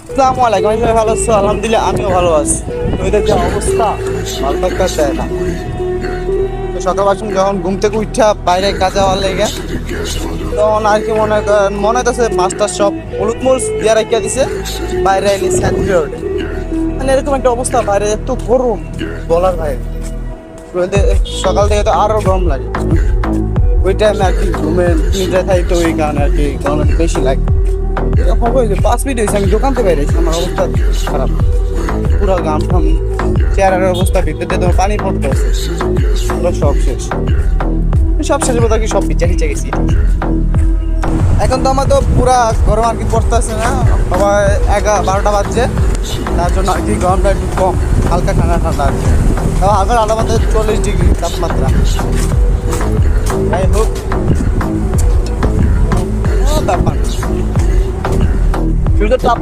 আসসালামু আলাইকুম, আমি ভালো আছি আলহামদুলিল্লাহ। আমিও ভালো আছি। ওদের যে অবস্থা, ভালো থাকতে দেয় না। তো সকাল আসুন যখন ঘুম থেকে উঠা বাইরে কাজে হওয়ার লেগে, তখন আর কি মনে হইতেছে মাছটা সব হলুদ মরিচ দিয়ে রাখিয়া দিছে, বাইরে এলি স্যান্ডউইচ ওঠে। মানে এরকম একটা অবস্থা, বাইরে এত গরম বলার বাইরে। সকাল থেকে তো আরো গরম লাগে। ওই টাইমে আর কি ঘুমের নিদ্রা থাকি, তো ওই কারণে আর কি গরম একটু বেশি লাগে। এরকম হয়েছে 5 মিনিট হয়েছে আমি দোকান থেকে বেরিয়েছি, আমার অবস্থা খারাপ। পুরো গাম ফাম, চেহারার অবস্থা, ভিতরে তোমার পানি পড়তে আছে, পুরো সব শেষ। সব শেষের মতো আর কি সব পিচা টিচা গেছি। এখন তো আমার তো পুরা গরম আর কি পড়তেছে না, আবার 11-12টা বাজছে, তার জন্য আর কি গরমটা একটু কম, হালকা ঠান্ডা ঠান্ডা আর কি। তাও আগের আলাদা 40 ডিগ্রি তাপমাত্রা। যাই হোক, ব্যাপার সূর্যের তাপ